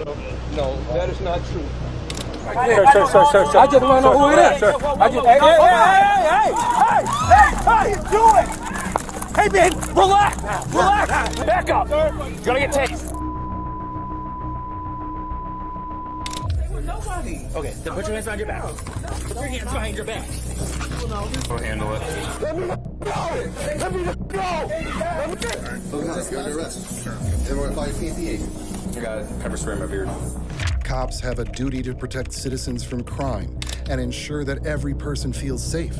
No, that is not true. Sir. I just want to know who it is. I just, hey, how you doing? Hey, man, relax, back up. You're gonna get tased. Okay, then put your hands behind your back. Put your hands behind your back. Go handle it. Let me go. You're arrest. Everyone 5 feet the 8. You got it. Pepper spray in my beard. Cops have a duty to protect citizens from crime and ensure that every person feels safe.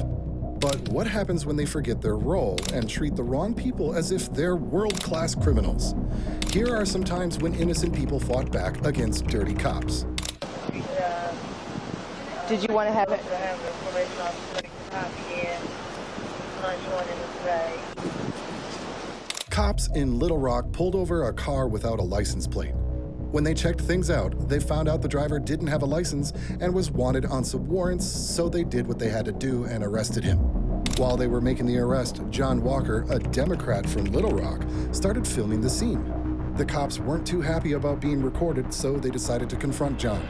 But what happens when they forget their role and treat the wrong people as if they're world-class criminals? Here are some times when innocent people fought back against dirty cops. Did you want to have it? Cops in Little Rock pulled over a car without a license plate. When they checked things out, they found out the driver didn't have a license and was wanted on some warrants, so they did what they had to do and arrested him. While they were making the arrest, John Walker, a Democrat from Little Rock, started filming the scene. The cops weren't too happy about being recorded, so they decided to confront John.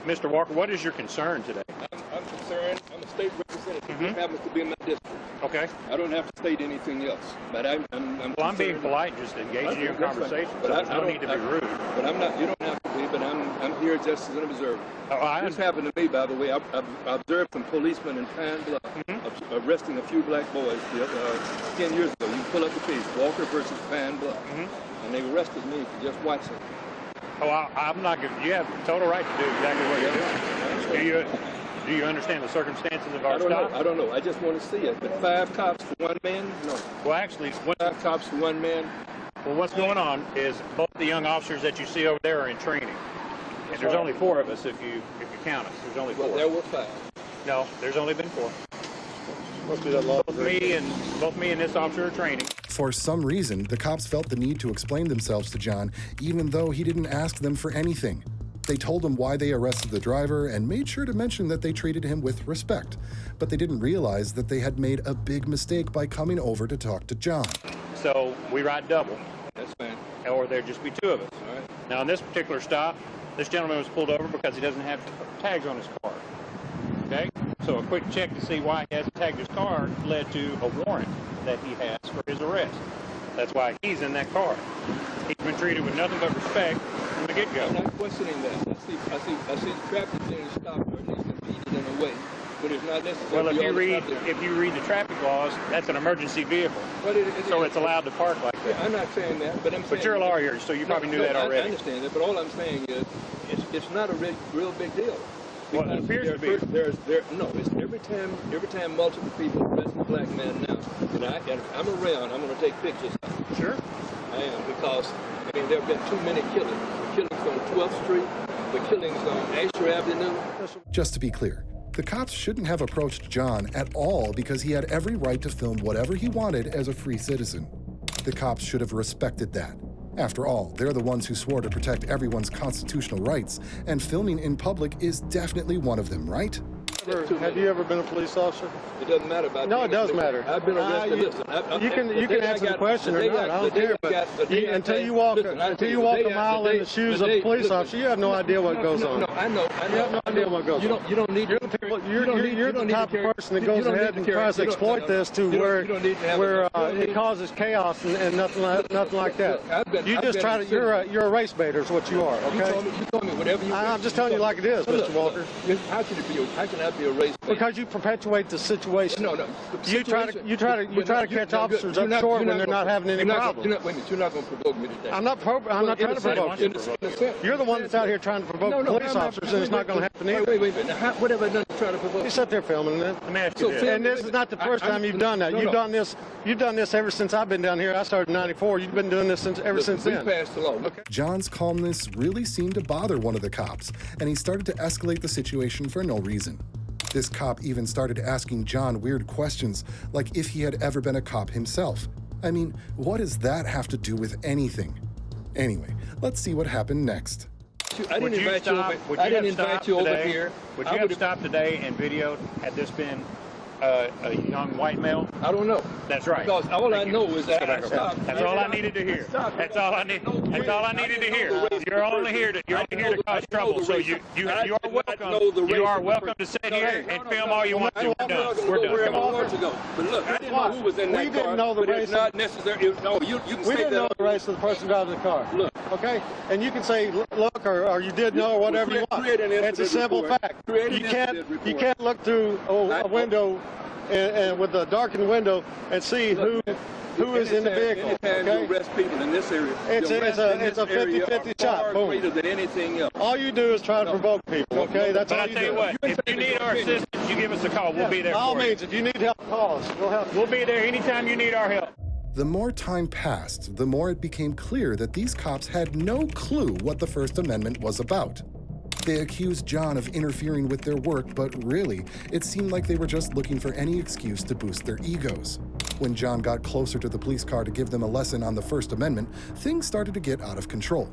Mr. Walker, what is your concern today? I'm concerned. I'm a state representative. This happens to be in my district. Okay. I don't have to state anything else. But I'm Well, I'm being polite, just engaging you in conversation. But I don't need to be rude. But I'm not. You don't have to be. But I'm here just as an observer. This happened to me, by the way. I observed some policemen in Pine Bluff arresting a few black boys 10 years ago. You pull up the case, Walker versus Pine Bluff, and they arrested me for just watching. Oh, I'm not good. You have total right to do exactly what you're doing. Do you understand the circumstances of our stop? I don't know. I just want to see it. But 5 cops for 1 man? No. Well, actually, 5 cops for 1 man? Well, what's going on is both the young officers that you see over there are in training. And there's only 4 of us if you count us. There's only 4. Well, there were 5. No, there's only been 4. Must be that law. Both me and this officer are training. For some reason, the cops felt the need to explain themselves to John, even though he didn't ask them for anything. They told him why they arrested the driver and made sure to mention that they treated him with respect. But they didn't realize that they had made a big mistake by coming over to talk to John. So we ride double. That's fine. Or there'd just be 2 of us. All right. Now, in this particular stop, this gentleman was pulled over because he doesn't have tags on his car. Okay? So a quick check to see why he hasn't tagged his car led to a warrant that he has for his arrest. That's why he's in that car. He's been treated with nothing but respect from the get-go. I'm not questioning that. I see traffic being stopped or at least impeded in a way, but it's not necessary. Well, if you read the traffic laws, that's an emergency vehicle. So it's allowed to park like that. Yeah, I'm not saying that, but I'm saying... But you're a lawyer, so you probably knew that already. I understand that, but all I'm saying is it's not a real big deal. Well, it appears to be. It's every time multiple people arrest a black man now, and I'm around, I'm going to take pictures. Sure. I am, because, there have been too many killings. The killings on 12th Street, the killings on Asher Avenue. Just to be clear, the cops shouldn't have approached John at all because he had every right to film whatever he wanted as a free citizen. The cops should have respected that. After all, they're the ones who swore to protect everyone's constitutional rights, and filming in public is definitely one of them, right? Have you ever been a police officer? It doesn't matter about No, it does matter. I've been arrested. You can answer the question or not. I don't care. But until you walk a mile in the shoes of a police officer, you have no idea what goes on. No, I know. You have no idea what goes on. You don't need. You're the type of person that goes ahead and tries to exploit this to where it causes chaos and nothing like that. You're a race baiter is what you are. Okay. You told me whatever you. I'm just telling you like it is, Mr. Walker. How can I be a race baiter? Because you perpetuate the situation. No. You try to catch officers up short when they're not having any problems. You're not going to provoke me today. I'm not trying to provoke you. You're the one that's out here trying to provoke police officers, and it's not going to happen either. Wait a minute. What have I done to try to provoke? You sit there filming it. And this is not the first time you've done that. You've done this ever since I've been down here. I started in '94. You've been doing this ever since then. We passed the law. Okay. John's calmness really seemed to bother one of the cops, and he started to escalate the situation for no reason. This cop even started asking John weird questions, like if he had ever been a cop himself. I mean, what does that have to do with anything? Anyway, let's see what happened next. I didn't invite you over here. Would you have stopped today and videoed had this been a young white male? I don't know. That's right. Because all I know is that I That's stopped. That's all I needed to hear. That's all I need. That's all I needed to hear. You're only here to cause trouble. So you are welcome. You are welcome to sit here and film all you want to. We're done. We're done. Wherever I want to go. But look, I didn't know who was in that car. We didn't know the but race. it's not necessary. No, you can We say didn't that. know the race of the person driving the car. Look. Okay? And you can say, look, or you did know, or whatever you want. Create an It's a incident simple report. fact. Create an You can't incident you report. can't look through a window and with a darkened window and see who is in the vehicle. Anytime Okay? you arrest people in this area, It's the a- arrests it's a- in this it's a area 50-50 are shot. far Boom. greater than anything else. All you do is try to provoke people. Okay? That's But all I you tell you do. what, if you need our assistance, you give us a call. We'll be there By all for you. means, if you need help, call us. We'll help you. We'll be there anytime you need our help. The more time passed, the more it became clear that these cops had no clue what the First Amendment was about. They accused John of interfering with their work, but really, it seemed like they were just looking for any excuse to boost their egos. When John got closer to the police car to give them a lesson on the First Amendment, things started to get out of control.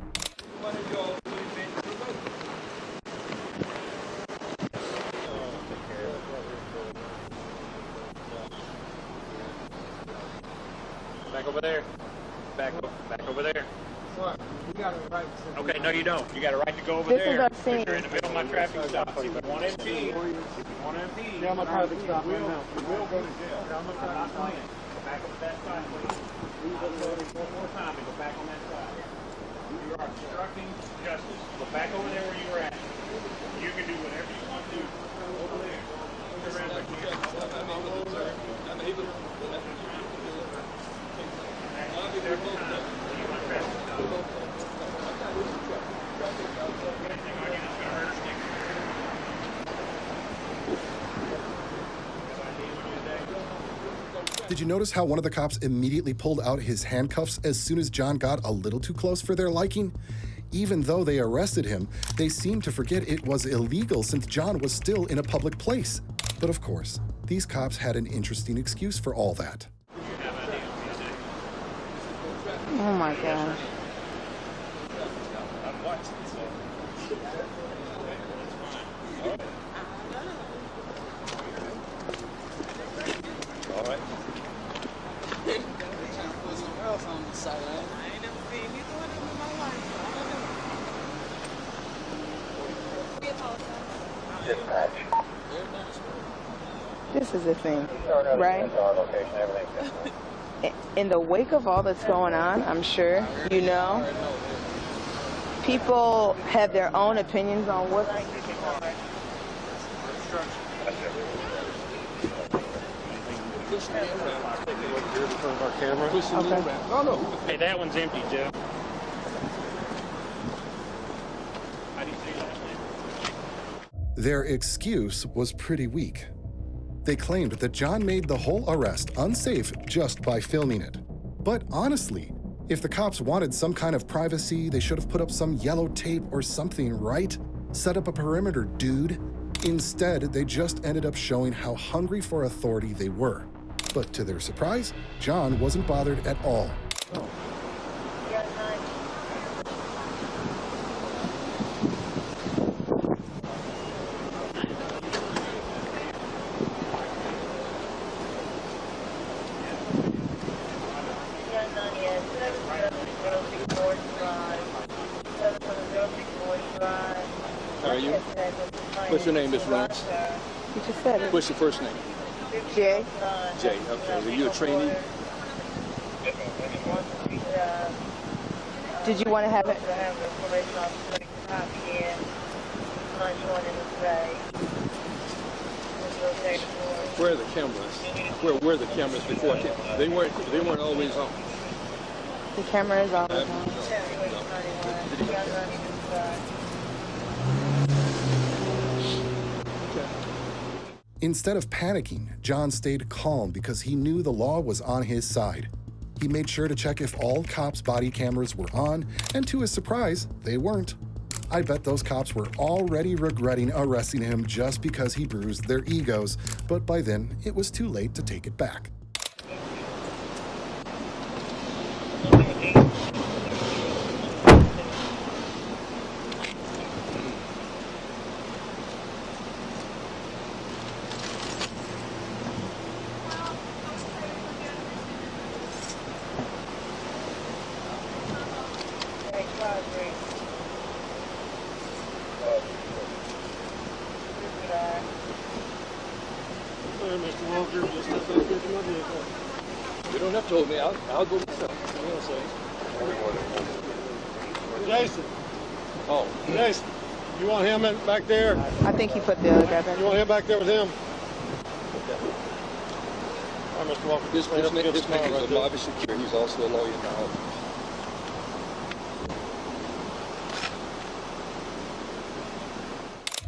Back over there. Back over there. Okay, no, you don't. You got a right to go over This there. is our If scene. you're in the middle of my traffic stop. If you want to impede, Yeah, I'm a traffic stop right now. you will go to jail. I'm not playing. Go back over that side, please. One more time and go back on that side. You are obstructing justice. Go back over there where you were at. You can do whatever you want to do over there. Turn around back here. Every time you want traffic stop. Did you notice how one of the cops immediately pulled out his handcuffs as soon as John got a little too close for their liking? Even though they arrested him, they seemed to forget it was illegal since John was still in a public place. But of course, these cops had an interesting excuse for all that. Oh my gosh. All right. This is the thing, right? In the wake of all that's going on, I'm sure, you know, people have their own opinions on what. Hey, that one's empty, Jeff. How do you say that? Their excuse was pretty weak. They claimed that John made the whole arrest unsafe just by filming it. But honestly, if the cops wanted some kind of privacy, they should have put up some yellow tape or something, right? Set up a perimeter, dude. Instead, they just ended up showing how hungry for authority they were. But to their surprise, John wasn't bothered at all. How are you? What's your name, Miss Rance? You just said it. What's your first name? Jay. Jay. Okay. Are you a trainee? Did you want to have it? Where are the cameras? Where were the cameras before? They weren't always on. The camera is always on. Instead of panicking, John stayed calm because he knew the law was on his side. He made sure to check if all cops' body cameras were on, and to his surprise, they weren't. I bet those cops were already regretting arresting him just because he bruised their egos, but by then, it was too late to take it back. told me I'll go myself. Jason. Oh. Jason, you want him back there? I think he put the other guy back. You want him back there with him? All right, Mr. Walker. This man is a lobby security. He's also a lawyer now.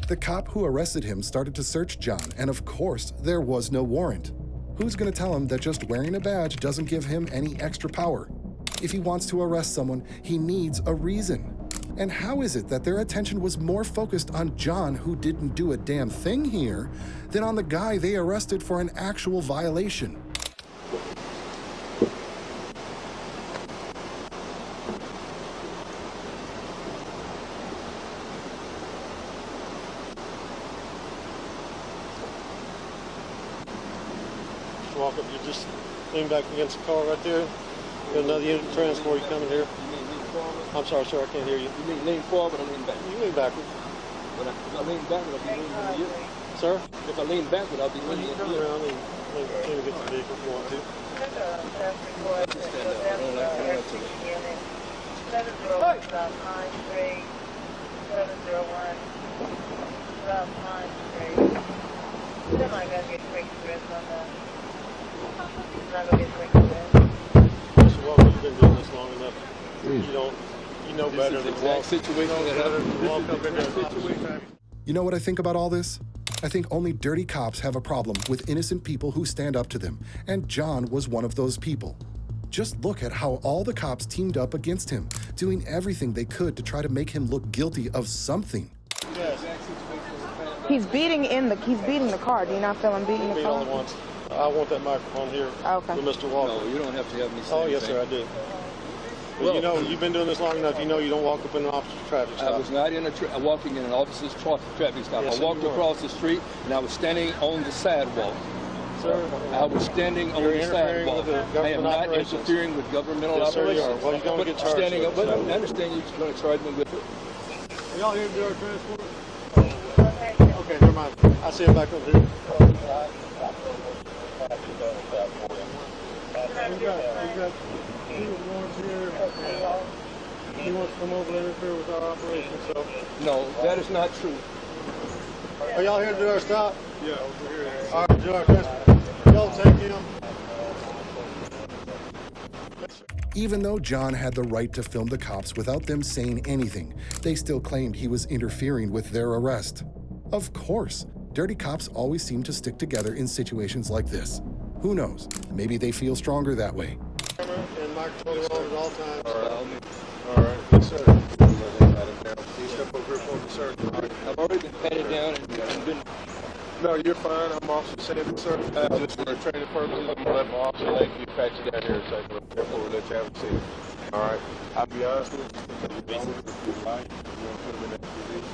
The cop who arrested him started to search John, and of course, there was no warrant. Who's going to tell him that just wearing a badge doesn't give him any extra power? If he wants to arrest someone, he needs a reason. And how is it that their attention was more focused on John, who didn't do a damn thing here, than on the guy they arrested for an actual violation? Walk up, you just lean back against the car right there. Got another unit of transport, you coming here. I'm sorry, sir, I can't hear you. You mean lean forward or lean back? You lean backward. If I lean backward, I'll be leaning into you. Sir? If I lean backward, I'll be leaning into Turn you. around and get the vehicle if you want to. Stand up. I don't like to. 701 South Pine Street. 701 South Pine Street. Somebody gotta get quick dress on that. Not gonna get quick dress. Mr. Walker, you've been doing this long enough. You know better than to walk. Walk up in there. You know what I think about all this? I think only dirty cops have a problem with innocent people who stand up to them, and John was one of those people. Just look at how all the cops teamed up against him, doing everything they could to try to make him look guilty of something. Yes. He's beating the car. Do you not feel him beating the All car? at once. I want that microphone here Okay. for Mr. Walker. No, you don't have to have me say Oh, yes, anything. sir, I do. Well, you know, you've been doing this long enough, you know you don't walk up in an officer's traffic I stop. was not walking in an officer's traffic stop. Yes, I walked you were. across the street and I was standing on the sidewalk. Sir, I was standing on you're the interfering sidewalk. with the I am government not operations. interfering with governmental Yes, sir, you operations. are. Well, you're going to But get charged standing with up, it, but so. I understand you're going to charge me with it. Are y'all here to do our transport? Okay, never mind. I see him back over here. We've got two warrants here. He wants to come over and interfere with our operation, so. No, that is not true. Are y'all here to do our stop? Yeah, over here. All right, do our transport. Y'all take him. Even though John had the right to film the cops without them saying anything, they still claimed he was interfering with their arrest. Of course, dirty cops always seem to stick together in situations like this. Who knows? Maybe they feel stronger that way. And microphone on at all times. All right. Yes, sir. Please step over here for me, sir. I've already been patted down and been. No, you're fine. I'm Officer Sanders, sir. Just for training purposes, I'm going to let my officer let you pat you down here and say, look, therefore we'll let you have a seat. All right. I'll be honest with you. You want to put him in that position.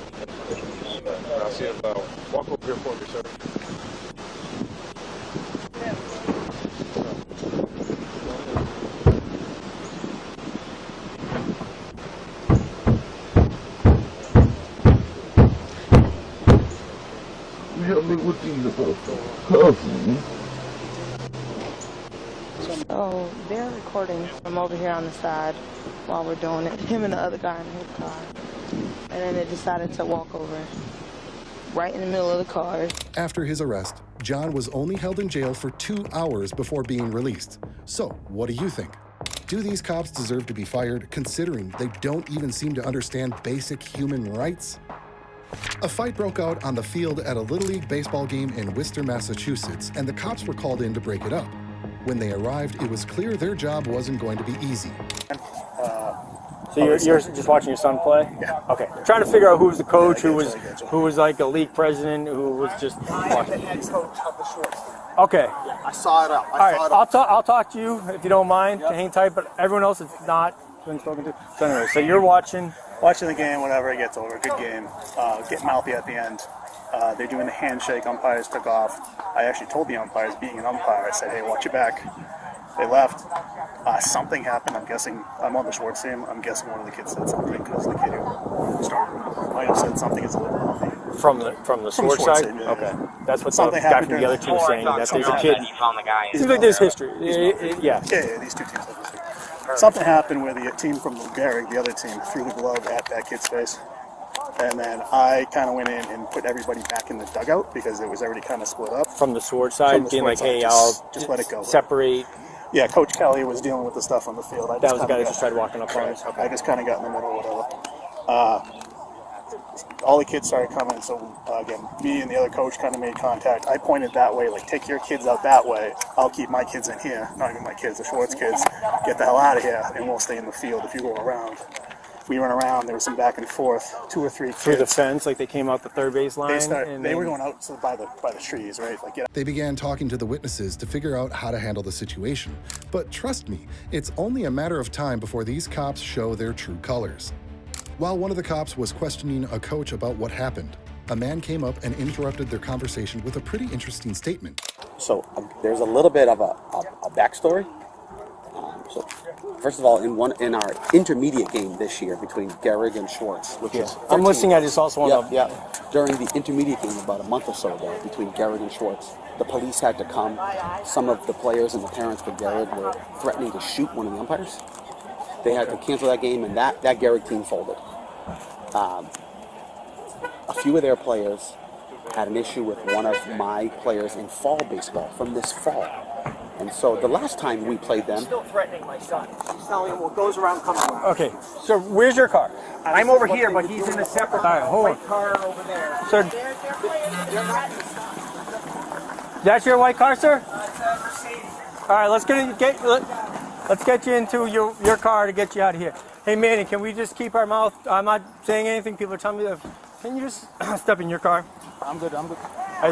And I'll see him walk over here for me, sir. Help me with these cousins. So they're recording from over here on the side while we're doing it. Him and the other guy in his car. And then they decided to walk over right in the middle of the cars. After his arrest, John was only held in jail for 2 hours before being released. So, what do you think? Do these cops deserve to be fired, considering they don't even seem to understand basic human rights? A fight broke out on the field at a Little League baseball game in Worcester, Massachusetts, and the cops were called in to break it up. When they arrived, it was clear their job wasn't going to be easy. So you're just watching your son play? Yeah. Okay. Trying to figure out who was the coach, who was like a league president, who was just watching. Head coach of the shortstop. Okay. Yeah, I saw it out. All right. I'll talk to you if you don't mind. To hang tight, but everyone else is not been spoken to. So anyway, so you're watching the game whenever it gets over. Good game. Get mouthy at the end. They're doing the handshake. Umpires took off. I actually told the umpires, being an umpire, I said, hey, watch your back. They left. Something happened. I'm guessing, I'm on the Schwartz team. I'm guessing one of the kids said something because the kid who started might have said something. It's a little healthy. From the Schwartz side? Team, yeah. Okay. That's what Something the guy happened from the other team is saying, that there's a kid. Seems like there's history. Yeah, these two teams have history. Something happened where the team from Garrick, the other team, threw the glove at that kid's face. And then I kind of went in and put everybody back in the dugout because it was already kind of split up. From the Schwartz side, being like, hey, I'll just let it go. Separate. Yeah, Coach Kelly was dealing with the stuff on the field. That was the guy that just tried walking up on us. Okay. I just kind of got in the middle, whatever. All the kids started coming, so again, me and the other coach kind of made contact. I pointed that way, like, take your kids out that way. I'll keep my kids in here. Not even my kids, the Schwartz kids. Get the hell out of here, and we'll stay in the field if you go around. We went around, there was some back and forth, 2 or 3 kids. Through the fence, like they came out the third base line? They were going out by the trees, right? Like, They began talking to the witnesses to figure out how to handle the situation. But trust me, it's only a matter of time before these cops show their true colors. While one of the cops was questioning a coach about what happened, a man came up and interrupted their conversation with a pretty interesting statement. So there's a little bit of a backstory. So first of all, in our intermediate game this year between Garrick and Schwartz, which is 13, I'm listening at this also on during the intermediate game about a month or so ago between Garrick and Schwartz, the police had to come. Some of the players and the parents for Garrick were threatening to shoot one of the umpires. They had to cancel that game, and that Garrick team folded. A few of their players had an issue with one of my players in fall baseball from this fall. And so the last time we played them... Still threatening my son. He's telling him what goes around comes around. Okay, so where's your car? I'm over here, but he's in a separate white car over there. Sir, that's your white car, sir? All right, let's get you into your car to get you out of here. Hey, Manny, can we just keep our mouth? I'm not saying anything. People are telling me that. Can you just step in your car? I'm good. I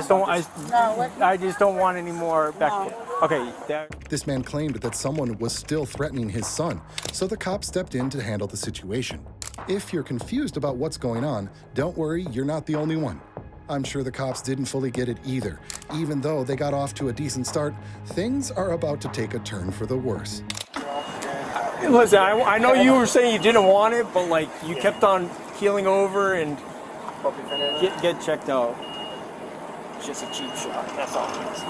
just don't want any more back. Okay. This man claimed that someone was still threatening his son, so the cops stepped in to handle the situation. If you're confused about what's going on, don't worry, you're not the only one. I'm sure the cops didn't fully get it either. Even though they got off to a decent start, things are about to take a turn for the worse. Listen, I know you were saying you didn't want it, but like you kept on keeling over and get checked out. It's just a cheap shot. That's all it is.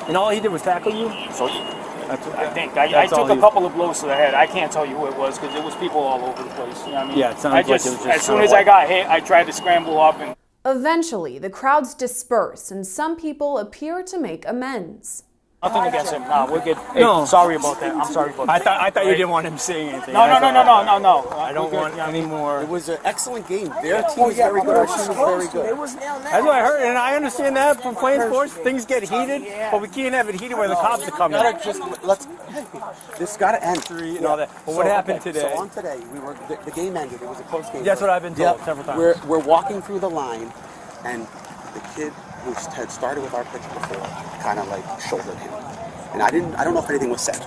And all he did was tackle you? So I think I took a couple of blows to the head. I can't tell you who it was because there was people all over the place. You know what I mean? Yeah, it sounds like it was just as soon as I got hit, I tried to scramble up and. Eventually, the crowds disperse and some people appear to make amends. Nothing against him. No, we're good. Hey, no. Sorry about that. I'm sorry about that. I thought you didn't want him saying anything. No. I don't want any more. It was an excellent game. Their team was very good. Our team was very good. That's what I heard, and I understand that from playing sports, things get heated, but we can't have it heated where the cops are coming. This got to end. And all that. But what happened today? So on today, the game ended. It was a close game. That's what I've been told several times. We're walking through the line, and the kid who had started with our pitcher before kind of like shouldered him. And I don't know if anything was said,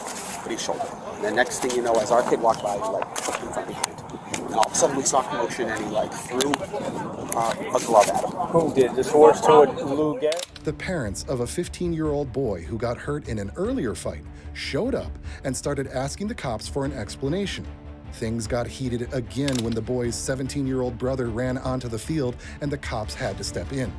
but he shouldered him. And the next thing you know, as our kid walked by, he like pushed him from behind. And all of a sudden we saw commotion and he like threw a glove at him. Who did? This horse to Lou Garrett? The parents of a 15-year-old boy who got hurt in an earlier fight showed up and started asking the cops for an explanation. Things got heated again when the boy's 17-year-old brother ran onto the field and the cops had to step in.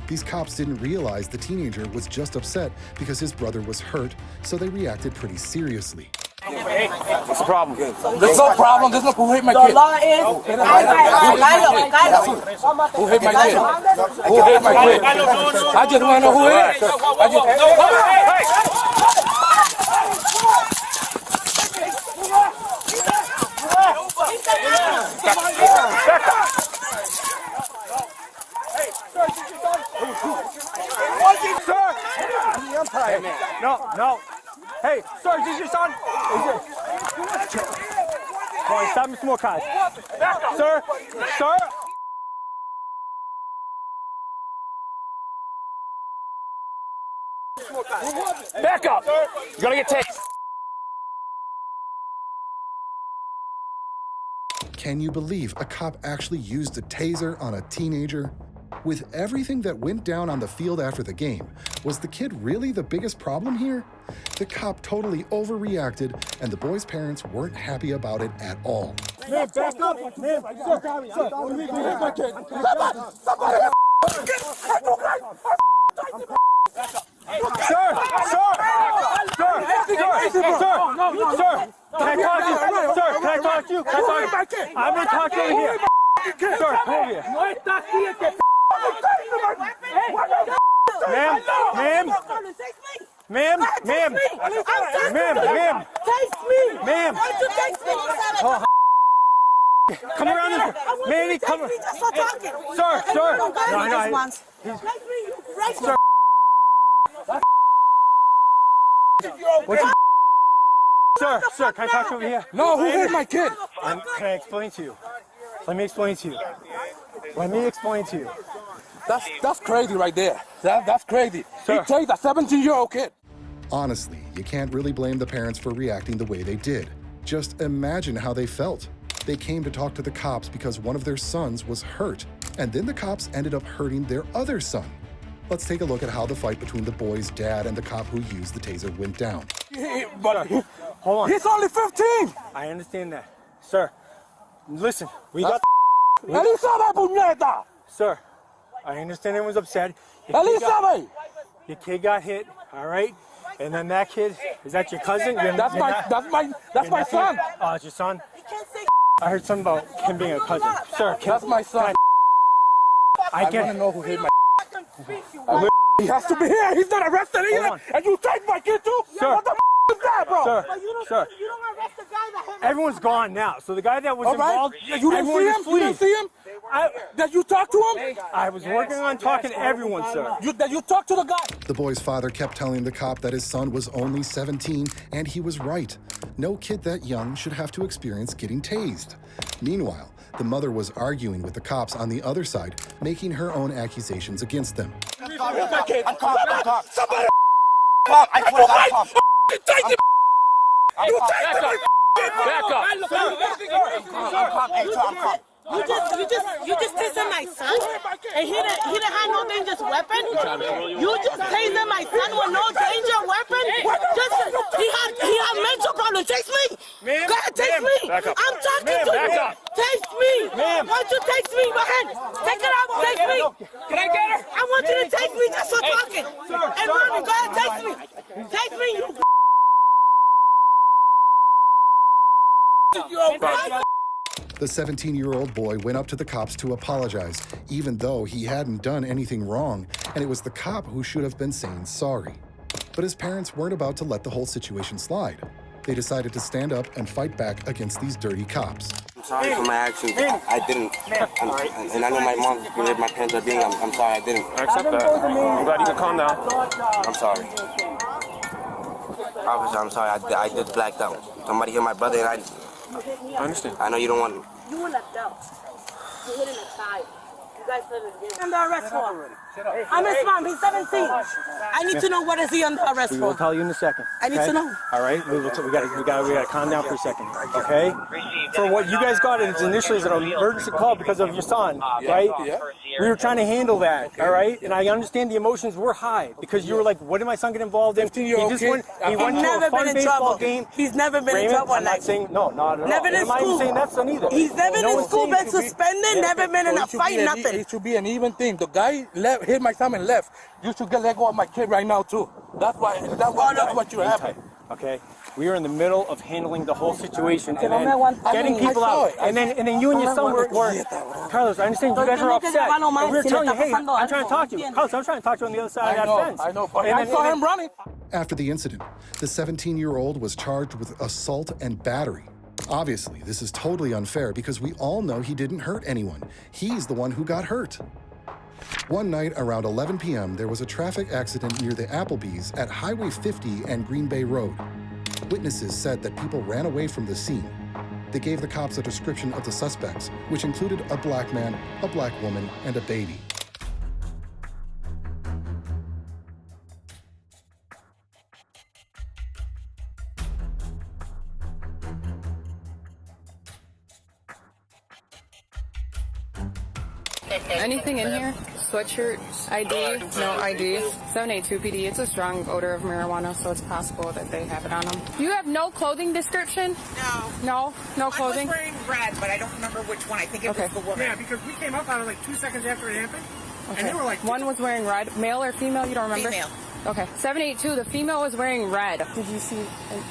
These cops didn't realize the teenager was just upset because his brother was hurt, so they reacted pretty seriously. What's the problem? There's no problem. There's no who hit my kid. The law is. Who hit my kid? Who hit my kid? I just want to know who hit. No. Hey, sir, is this your son? Come on, stop me some more cars. Sir. Back up. You're gonna get tased. Can you believe a cop actually used a taser on a teenager? With everything that went down on the field after the game, was the kid really the biggest problem here? The cop totally overreacted, and the boy's parents weren't happy about it at all. Man, back up! Man, my kid. Sir! Can I talk to you? Sir, can I talk to you? I'm going to talk to you here. Sir, come over here. Ma'am. Oh, come around this way. Manny, come on. Sir. Sir. Sir, can I talk to you over here? No, who hit my kid? Can I explain to you? Let me explain to you. That's crazy right there. That's crazy. Sir. He takes a 17-year-old kid. Honestly, you can't really blame the parents for reacting the way they did. Just imagine how they felt. They came to talk to the cops because one of their sons was hurt, and then the cops ended up hurting their other son. Let's take a look at how the fight between the boy's dad and the cop who used the taser went down. But hold on. He's only 15. I understand that. Sir, listen, we got Sir, I understand everyone's upset. Your kid got hit, all right? And then that kid, is that your cousin? That's my son. Oh, it's your son? I heard something about him being a cousin. Sir, that's my son. I want to know who hit my. He has to be here. He's not arrested either. And you take my kid too? Sir. What the is that, bro? Sir. You don't arrest the guy that hit Everyone's gone now. So the guy that was involved, you didn't see him? You didn't see him? Did you talk to him? I was working on talking to everyone, sir. You talked to the guy? The boy's father kept telling the cop that his son was only 17, and he was right. No kid that young should have to experience getting tased. Meanwhile, the mother was arguing with the cops on the other side, making her own accusations against them. I'm caught. Somebody I swear to God, take the you take the back up. I'm caught. You just tased my son, and he didn't have no dangerous weapon. You just tased my son with no dangerous weapon. He had mental problems. Taste me. Go ahead, taste me. I'm talking to you. Taste me. Why don't you taste me? Go ahead. Take it out. Taste me. Can I get her? I want you to taste me just for talking. Hey, mommy, go ahead, taste me. Taste me, you. The 17-year-old boy went up to the cops to apologize, even though he hadn't done anything wrong, and it was the cop who should have been saying sorry. But his parents weren't about to let the whole situation slide. They decided to stand up and fight back against these dirty cops. I'm sorry for my actions. I didn't. And I know my mom, my parents are being, I'm sorry, I didn't. I accept that. I'm glad you can calm down. I'm sorry. Officer, I'm sorry. I just blacked out. Somebody hit my brother and I understand. I know you don't want him. You an adult. You hit a child. You guys live in under arrest for. I'm his mom. He's 17. I need to know what is he under arrest for. We'll tell you in a second. I need to know. All right, we gotta calm down for a second, okay? For what you guys got it initially as an emergency call because of your son, right? Yeah. We were trying to handle that, all right? And I understand the emotions were high because you were like, "What did my son get involved in?" He just went. He went to a fun baseball game. He's never been in trouble. I'm not saying no, not at all. Never in school. I'm not even saying that son either. He's never in school been suspended. Never been in a fight. Nothing. It should be an even thing. The guy hit my son and left. You should let go of my kid right now too. That's what you have. Okay, we are in the middle of handling the whole situation and then getting people out. And then you and your son were Carlos, I understand you guys are upset. We were telling you, hey, I'm trying to talk to you. Carlos, I'm trying to talk to you on the other side of that fence. I know, but I saw him running. After the incident, the 17-year-old was charged with assault and battery. Obviously, this is totally unfair because we all know he didn't hurt anyone. He's the one who got hurt. One night around 11 p.m., there was a traffic accident near the Applebee's at Highway 50 and Green Bay Road. Witnesses said that people ran away from the scene. They gave the cops a description of the suspects, which included a black man, a black woman, and a baby. Anything in here? sweatshirt. ID? No ID. 782 PD. It's a strong odor of marijuana, so it's possible that they have it on them. You have no clothing description? No. No? No clothing? I was wearing red, but I don't remember which one. I think it was the woman. Yeah, because we came up on it like 2 seconds after it happened. Okay. And they were like... One was wearing red. Male or female? You don't remember? Female. Okay. 782, the female was wearing red. Did you see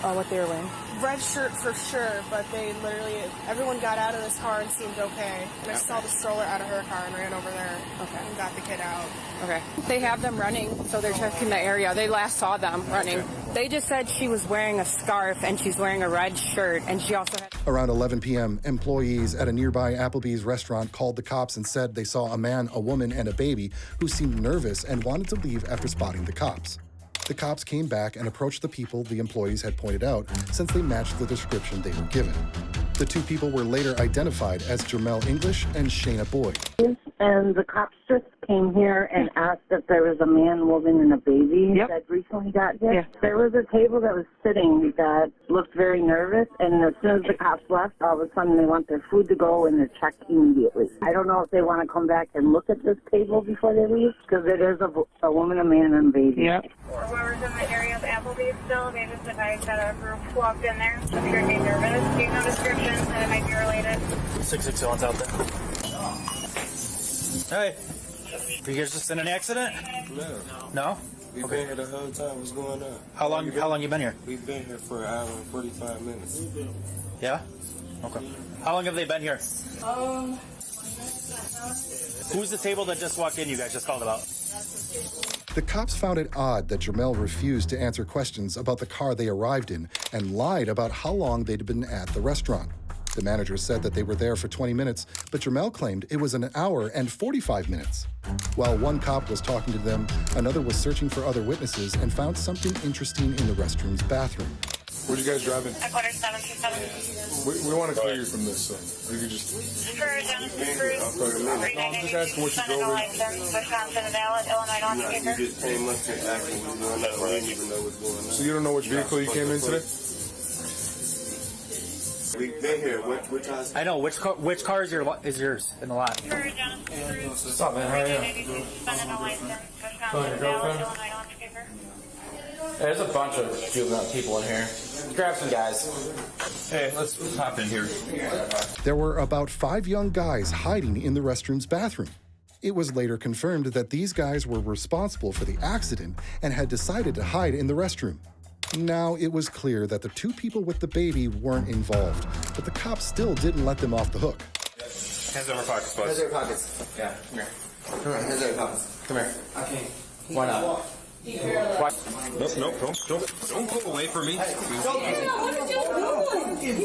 what they were wearing? Red shirt for sure, but they literally, everyone got out of this car and seemed okay. And I saw the stroller out of her car and ran over there and got the kid out. Okay. They have them running, so they're checking the area. They last saw them running. They just said she was wearing a scarf and she's wearing a red shirt, and she also had... Around 11 p.m., employees at a nearby Applebee's restaurant called the cops and said they saw a man, a woman, and a baby who seemed nervous and wanted to leave after spotting the cops. The cops came back and approached the people the employees had pointed out since they matched the description they were given. The two people were later identified as Jermel English and Shayna Boyd. And the cops just came here and asked if there was a man, woman, and a baby that recently got hit. There was a table that was sitting that looked very nervous, and as soon as the cops left, all of a sudden they want their food to go and they're checked immediately. I don't know if they want to come back and look at this table before they leave, because it is a woman, a man, and a baby. Whoever's in the area of Applebee's still, they just advised that a group walked in there. So if you're being nervous, gave no descriptions, and it might be related. 661's out there. Hey, you guys just in an accident? No. We've been here the whole time. What's going on? How long you been here? We've been here for an hour and 45 minutes. Yeah? Okay. How long have they been here? Who's the table that just walked in you guys just called about? The cops found it odd that Jermel refused to answer questions about the car they arrived in and lied about how long they'd been at the restaurant. The manager said that they were there for 20 minutes, but Jermel claimed it was an hour and 45 minutes. While one cop was talking to them, another was searching for other witnesses and found something interesting in the restroom's bathroom. Where you guys driving? A quarter 727. We want to clear you from this, so you can just... For Genesis Cruise, I'm just asking what you drove in. Wisconsin, valid, Illinois, on speaker. You just came up here acting we didn't even know what's going on. So you don't know which vehicle you came in today? We've been here. Which house? I know. Which car is yours in the lot? For Genesis Cruise, What's up, man? How are you? Suspended a license, Wisconsin, valid, Illinois, on speaker. There's a bunch of juvenile people in here. Grab some guys. Hey, let's hop in here. There were about 5 young guys hiding in the restroom's bathroom. It was later confirmed that these guys were responsible for the accident and had decided to hide in the restroom. Now it was clear that the two people with the baby weren't involved, but the cops still didn't let them off the hook. Hands over pockets, bud. Hands over pockets. Yeah, come here. Come here. Hands over pockets. Come here. I can't. Why not? Why? Nope, don't pull away from me. Keep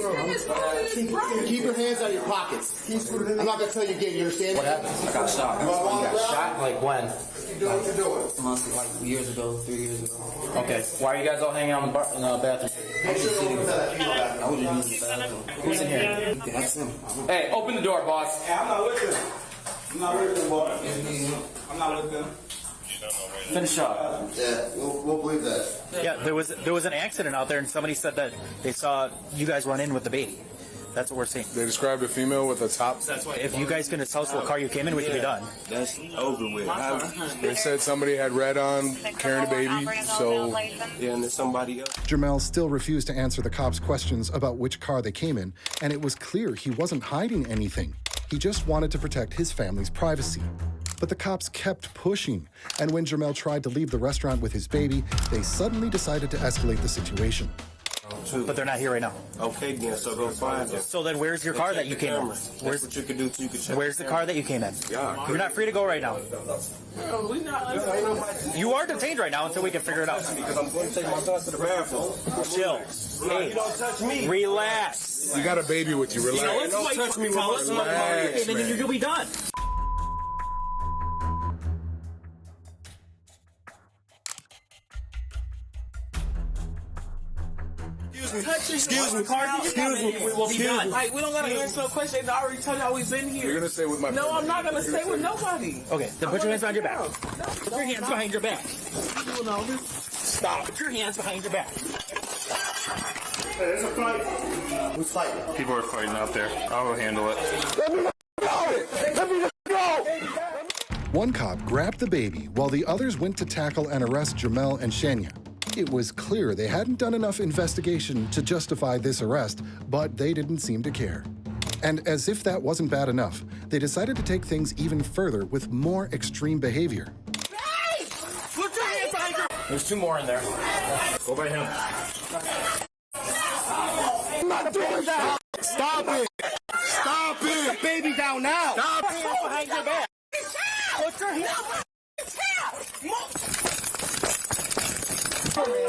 your hands out of your pockets. I'm not going to tell you again, you understand? What happened? I got shot. You got shot? Like when? What you doing? Like years ago, 3 years ago. Okay. Why are you guys all hanging out in the bathroom? Make sure you don't I was just using the bathroom. Who's in here? That's him. Hey, open the door, boss. I'm not with them. I'm not with them, boy. I'm not with them. Finish up. Yeah, we'll believe that. Yeah, there was an accident out there, and somebody said that they saw you guys run in with the baby. That's what we're seeing. They described a female with a top. That's why. If you guys can tell us what car you came in, we can be done. That's over with. They said somebody had red on, carrying a baby, so... Yeah, and there's somebody else. Jermel still refused to answer the cops' questions about which car they came in, and it was clear he wasn't hiding anything. He just wanted to protect his family's privacy. But the cops kept pushing, and when Jermel tried to leave the restaurant with his baby, they suddenly decided to escalate the situation. But they're not here right now. Okay, then, so go find them. So then where's your car that you came in? Where's what you can do so you can check. Where's the car that you came in? Yeah. You're not free to go right now. You are detained right now until we can figure it out. Because I'm going to take my daughter to the bathroom. Chill. Hey, you don't touch me. Relax. You got a baby with you, relax. Don't touch me, relax, and then you'll be done. Excuse me. We will be done. Like, we don't gotta answer no questions. I already told y'all we've been here. You're gonna stay with my No, I'm not gonna stay with nobody. Okay, then put your hands behind your back. Put your hands behind your back. Stop. Put your hands behind your back. Hey, there's a fight. Who's fighting? People are fighting out there. I will handle it. Let me go. Let me go. One cop grabbed the baby while the others went to tackle and arrest Jamel and Shania. It was clear they hadn't done enough investigation to justify this arrest, but they didn't seem to care. And as if that wasn't bad enough, they decided to take things even further with more extreme behavior. Hey! Put your hands behind your... There's 2 more in there. Go by him. I'm not doing that! Stop it! Stop it! Put the baby down now! Stop it! Behind your back! Put your hands behind his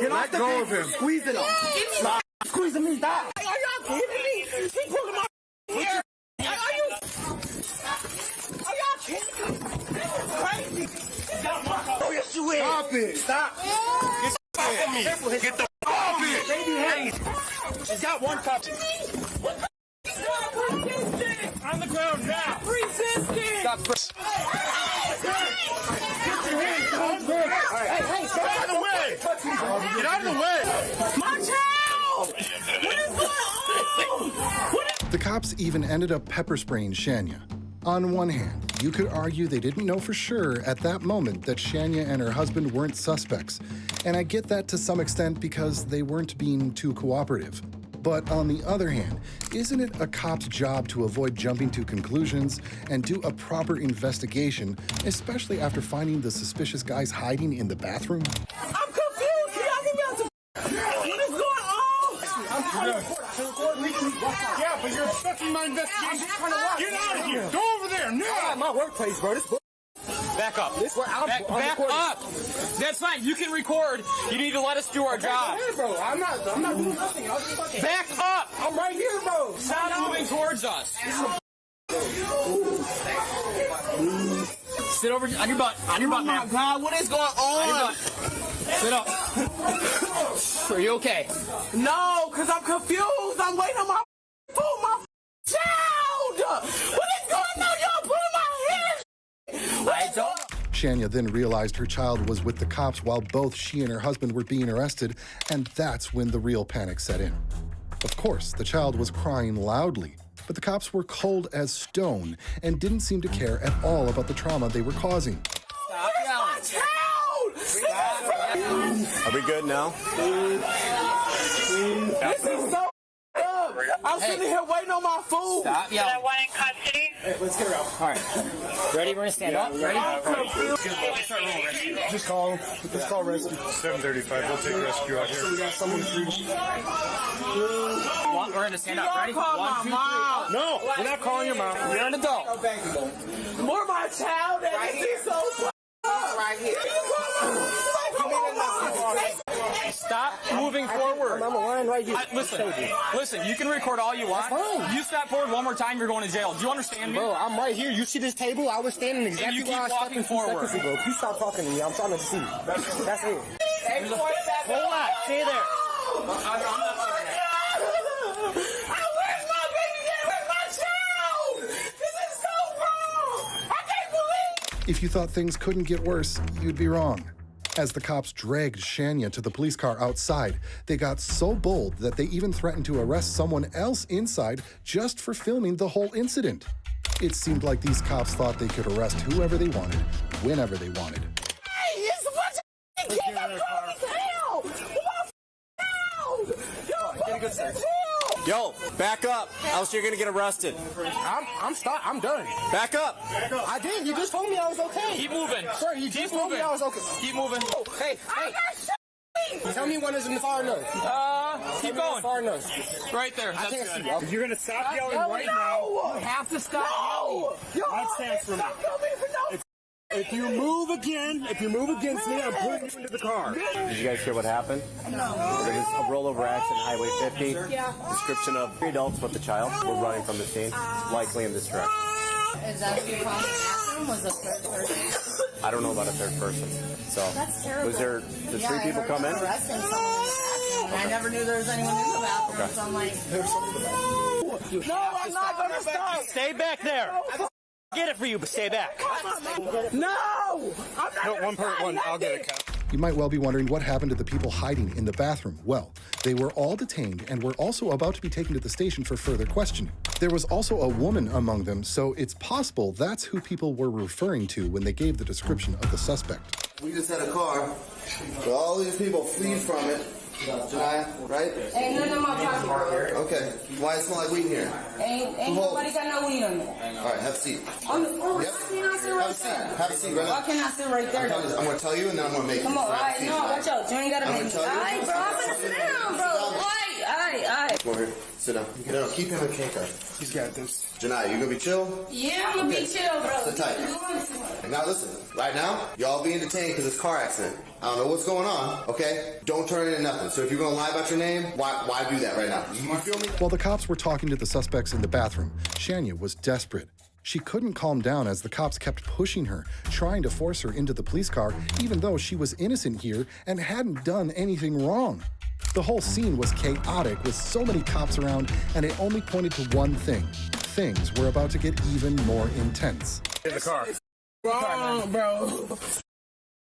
Get off the go of him. Squeezing him. Stop squeezing me down. Are y'all kidding me? He pulling my hair. Are y'all kidding me? Crazy. Oh, yes, you is. Stop it. Stop. Get me. Get the off it. Baby, hey. She's got 1 cop. On the ground now. Resisting. Stop. Get your hands on the Hey, get out of the way. Get out of the way. My child. What is going on? The cops even ended up pepper spraying Shania. On one hand, you could argue they didn't know for sure at that moment that Shania and her husband weren't suspects, and I get that to some extent because they weren't being too cooperative. But on the other hand, isn't it a cop's job to avoid jumping to conclusions and do a proper investigation, especially after finding the suspicious guys hiding in the bathroom? I'm confused. What is going on? I'm trying to record me. Yeah, but you're obstructing my investigation. Get out of here. Go over there now. My workplace, bro. This Back up. Back up. That's fine. You can record. You need to let us do our job. Bro, I'm not doing nothing. Back up. I'm right here, bro. Stop moving towards us. Sit over on your butt. On your butt, man. Oh my God, what is going on? Sit up. Are you okay? No, because I'm confused. I'm waiting on my food, my child. What is going on? Y'all putting my hair. I don't. Shania then realized her child was with the cops while both she and her husband were being arrested, and that's when the real panic set in. Of course, the child was crying loudly, but the cops were cold as stone and didn't seem to care at all about the trauma they were causing. Stop yelling. Are we good now? This is so up. I'm sitting here waiting on my food. Stop yelling. That one in custody? Hey, let's get her out. All right. Ready? We're going to stand up. Ready? Just call them. Just call rescue. 735. We'll take rescue out here. We got someone free. We're going to stand up. Ready? 1, 2, 3. No, we're not calling your mom. You're an adult. More my child than this is so right here. Stop moving forward. I'm a line right here. Listen, you can record all you want. You step forward one more time, you're going to jail. Do you understand me? Bro, I'm right here. You see this table? I was standing exactly you keep where I walking forward. Bro, please stop talking to me. I'm trying to see. That's it. Hold on. Stay there. If you thought things couldn't get worse, you'd be wrong. As the cops dragged Shania to the police car outside, they got so bold that they even threatened to arrest someone else inside just for filming the whole incident. It seemed like these cops thought they could arrest whoever they wanted, whenever they wanted. Hey, it's a bunch of kids. I'm cold as hell. Get a good search. Yo, back up, else you're gonna get arrested. I'm done. Back up. I did. You just told me I was okay. Keep moving. Sir, you just told me I was okay. Keep moving. Hey. Tell me when is in the far nose. Keep going. Far nose. Right there. I can't good. see. You're gonna stop yelling right now. You have to stop yelling. That stands for me. If you move against me, I'm putting you into the car. Did you guys hear what happened? No. There was a rollover accident, Highway 50. Yeah. Description of 3 adults with a child were running from the scene, likely in this direction. Is that who caused the accident? Was a third person? I don't know about a third person. So, That's terrible. was there the 3 people come in? Arresting someone in the bathroom. I never knew there was anyone in the bathroom. Okay. So I'm like, No, I'm not gonna stop. Stay back there. Get it for you, but stay back. No, I'm not. One, I'll get it, Cap. You might well be wondering what happened to the people hiding in the bathroom. Well, they were all detained and were also about to be taken to the station for further questioning. There was also a woman among them, so it's possible that's who people were referring to when they gave the description of the suspect. We just had a car with all these people fleeing from it. Janiyah, right? Ain't nothing in my pocket, bro. Okay. Why it smell like weed in here? Ain't nobody got no weed on there. All right, have a seat. Why can I sit right there? Have a seat right now. Why can't I sit right there? I'm going to tell you and then I'm going to make you. Come on, all right, no, watch out. You ain't got to make me. All right, bro, I'm going to sit down, bro. All right. Come over here. Sit down. No, keep him in handcuffs. He's got this. Janiyah, you going to be chill? Yeah, I'm going to be chill, bro. Sit tight. Now listen, right now, y'all being detained because it's a car accident. I don't know what's going on, okay? Don't turn into nothing. So if you're going to lie about your name, why do that right now? You feel me? While the cops were talking to the suspects in the bathroom, Shania was desperate. She couldn't calm down as the cops kept pushing her, trying to force her into the police car, even though she was innocent here and hadn't done anything wrong. The whole scene was chaotic with so many cops around, and it only pointed to one thing. Things were about to get even more intense. In the car. Wrong, bro.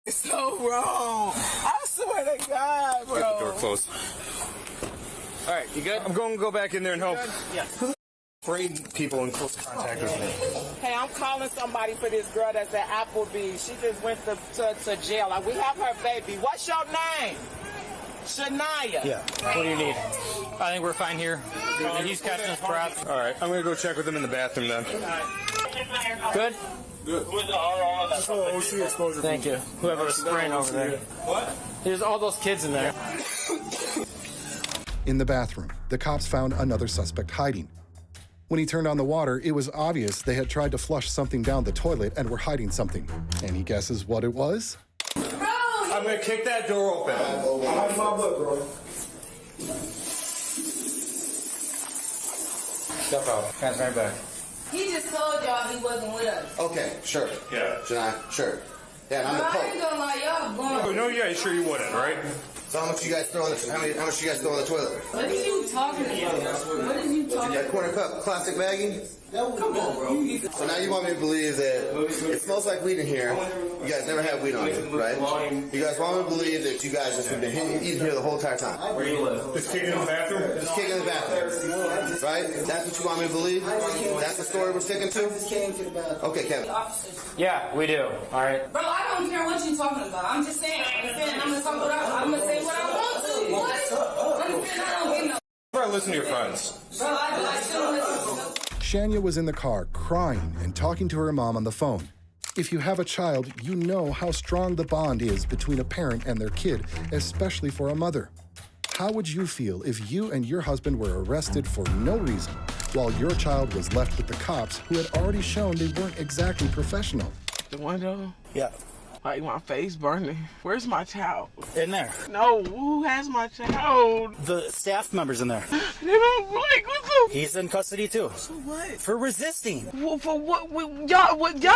It's so wrong. I swear to God, bro. Get the door closed. All right, you good? I'm going to go back in there and help. Yeah. Bring people in close contact with me. Hey, I'm calling somebody for this girl that's at Applebee's. She just went to jail. We have her baby. What's your name? Shania. Yeah. What do you need? I think we're fine here. He's catching his breath. All right. I'm going to go check with him in the bathroom then. Good? Good. Thank you. Whoever was spraying over there. What? There's all those kids in there. In the bathroom, the cops found another suspect hiding. When he turned on the water, it was obvious they had tried to flush something down the toilet and were hiding something. Any guesses what it was? I'm going to kick that door open. Hide my butt, bro. Step out. Hands right back. He just told y'all he wasn't with us. Okay, sure. Yeah. Janiyah, sure. Yeah, and I'm the I Pope. ain't gonna lie, y'all going. No, yeah, sure you wouldn't, right? So how much you guys throw in how much you guys throw in the toilet? What are you talking about? What are you talking That corner cup classic baggie? Come on, bro. So now you want me to believe that it smells like weed in here. You guys never had weed on you, right? You guys want me to believe that you guys just have been eating here the whole entire time. Where do you live? Just kicking in the bathroom? Just kicking in the bathroom. Right? That's what you want me to believe? That's the story we're sticking to? Okay, Kevin. Yeah, we do. All right. Bro, I don't care what you're talking about. I'm just saying. I'm gonna talk what I'm gonna say what I want to. What? Understand? I don't get no. Better listen to your friends. Bro, I shouldn't listen. Shania was in the car, crying and talking to her mom on the phone. If you have a child, you know how strong the bond is between a parent and their kid, especially for a mother. How would you feel if you and your husband were arrested for no reason, while your child was left with the cops who had already shown they weren't exactly professional? The window? Yeah. Like my face burning. Where's my child? In there. No, who has my child? The staff member's in there. They don't like what's up. He's in custody too. For what? For resisting. Well, for what? Y'all.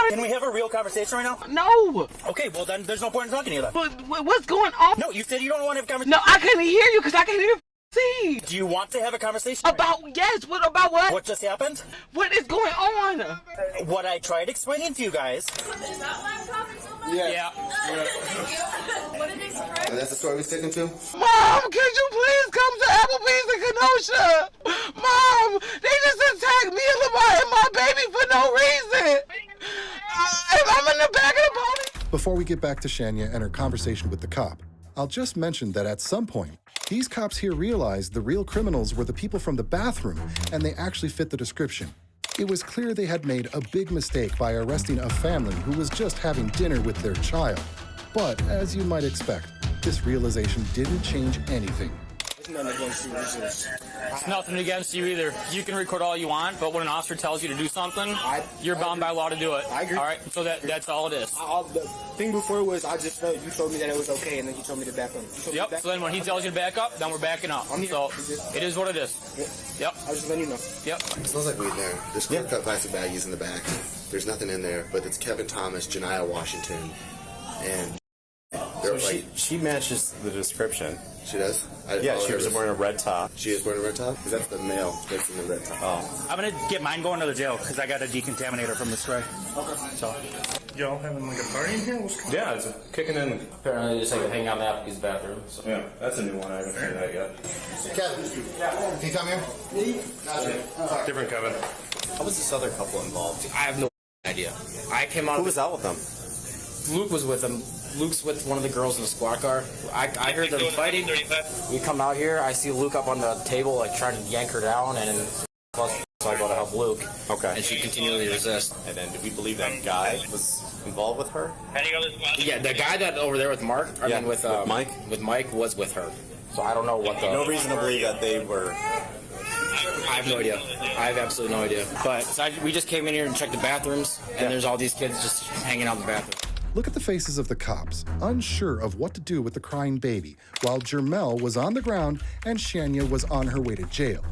Can we have a real conversation right now? No. Okay, well then there's no point in talking to you then. But what's going on? No, you said you don't want to have a conversation. No, I couldn't hear you because I can't even see. Do you want to have a conversation? About, yes, what about what? What just happened? What is going on? What I tried explaining to you guys. Yeah. What did they say? And that's the story we're sticking to? Mom, could you please come to Applebee's in Kenosha? Mom, they just attacked me and my baby for no reason. And I'm in the back of the pony. Before we get back to Shania and her conversation with the cop, I'll just mention that at some point, these cops here realized the real criminals were the people from the bathroom, and they actually fit the description. It was clear they had made a big mistake by arresting a family who was just having dinner with their child. But as you might expect, this realization didn't change anything. It's nothing against you. It's nothing against you either. You can record all you want, but when an officer tells you to do something, you're bound by law to do it. I agree. All right, so that's all it is. The thing before was I just felt you told me that it was okay, and then you told me to back up. Yep, so then when he tells you to back up, then we're backing up. So it is what it is. Yep. I was just letting you know. Yep. It smells like weed in there. There's cut plastic baggies in the back. There's nothing in there, but it's Kevin Thomas, Janiyah Washington, and so she matches the description. She does? Yeah, she was wearing a red top. She is wearing a red top? Because that's the male that's in the red top. Oh. I'm going to get mine going to the jail because I got a decontaminator from the spray. Okay. So. y'all having like a party in here? What's going on? Yeah, it's kicking in. Apparently, just like hanging out in the Applebee's bathroom. So. Yeah, that's a new one. I haven't seen that yet. Kevin, can you come here? Me? Different Kevin. How was this other couple involved? I have no idea. I came out. Who was out with them? Luke was with them. Luke's with one of the girls in the squad car. I heard them fighting. We come out here. I see Luke up on the table, like trying to yank her down, and plus, so I go to help Luke. Okay. And she continually resists. And then, do we believe that guy was involved with her? Yeah, the guy that over there with Mark. I mean, with Mike. With Mike was with her. So I don't know what the. No reason to believe that they were. I have no idea. I have absolutely no idea. But so we just came in here and checked the bathrooms, and there's all these kids just hanging out in the bathroom. Look at the faces of the cops, unsure of what to do with the crying baby, while Jermel was on the ground and Shania was on her way to jail.